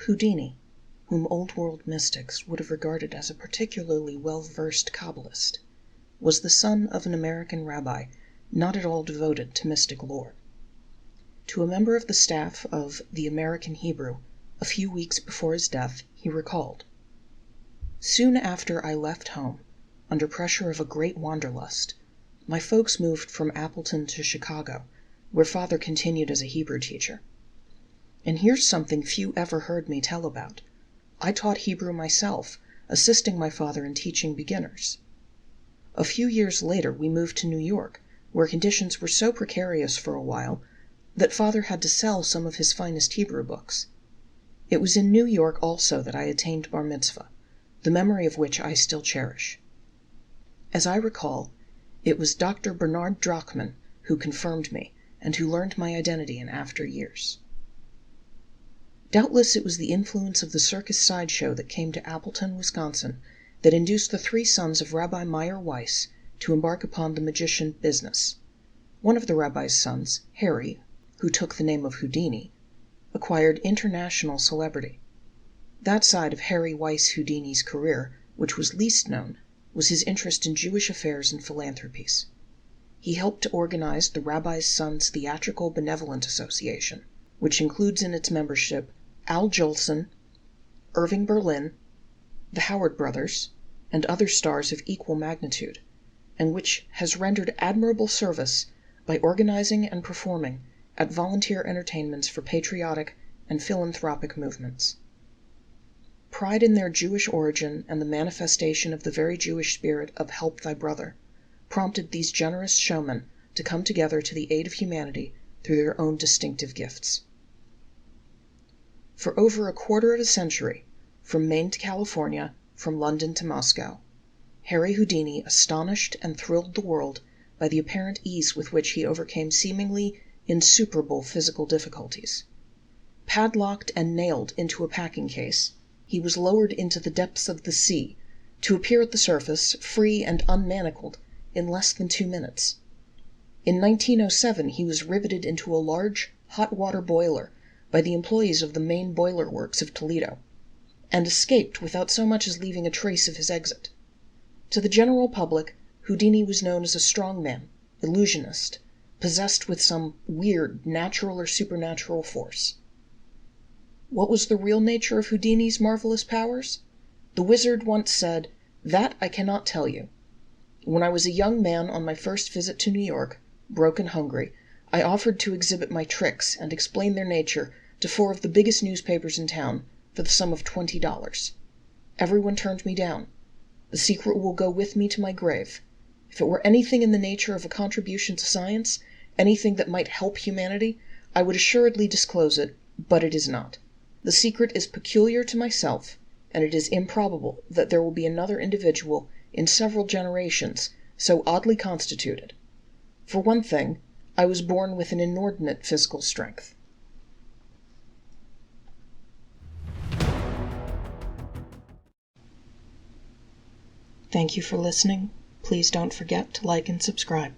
Houdini, whom old-world mystics would have regarded as a particularly well-versed Kabbalist, was the son of an American rabbi not at all devoted to mystic lore. To a member of the staff of the American Hebrew, a few weeks before his death, he recalled, "Soon after I left home, under pressure of a great wanderlust, my folks moved from Appleton to Chicago, where Father continued as a Hebrew teacher. And here's something few ever heard me tell about. I taught Hebrew myself, assisting my father in teaching beginners. A few years later, we moved to New York, where conditions were so precarious for a while that Father had to sell some of his finest Hebrew books. It was in New York also that I attained bar mitzvah, the memory of which I still cherish. As I recall, it was Dr. Bernard Drachman who confirmed me and who learned my identity in after years." Doubtless it was the influence of the circus sideshow that came to Appleton, Wisconsin, that induced the three sons of Rabbi Meyer Weiss to embark upon the magician business. One of the rabbi's sons, Harry, who took the name of Houdini, acquired international celebrity. That side of Harry Weiss Houdini's career, which was least known, was his interest in Jewish affairs and philanthropies. He helped to organize the Rabbi's Son's Theatrical Benevolent Association, which includes in its membership Al Jolson, Irving Berlin, the Howard brothers, and other stars of equal magnitude, and which has rendered admirable service by organizing and performing at volunteer entertainments for patriotic and philanthropic movements. Pride in their Jewish origin and the manifestation of the very Jewish spirit of help thy brother prompted these generous showmen to come together to the aid of humanity through their own distinctive gifts. For over a quarter of a century, from Maine to California, from London to Moscow, Harry Houdini astonished and thrilled the world by the apparent ease with which he overcame seemingly insuperable physical difficulties. Padlocked and nailed into a packing case, he was lowered into the depths of the sea, to appear at the surface, free and unmanacled, in less than 2 minutes. In 1907 he was riveted into a large hot water boiler by the employees of the Maine Boiler Works of Toledo, and escaped without so much as leaving a trace of his exit. To the general public, Houdini was known as a strongman, illusionist, possessed with some weird natural or supernatural force. What was the real nature of Houdini's marvelous powers? The wizard once said, "That I cannot tell you. When I was a young man on my first visit to New York, broke and hungry, I offered to exhibit my tricks and explain their nature to 4 of the biggest newspapers in town for the sum of $20. Everyone turned me down. The secret will go with me to my grave. If it were anything in the nature of a contribution to science, anything that might help humanity, I would assuredly disclose it, but it is not. The secret is peculiar to myself, and it is improbable that there will be another individual in several generations so oddly constituted. For one thing, I was born with an inordinate physical strength." Thank you for listening. Please don't forget to like and subscribe.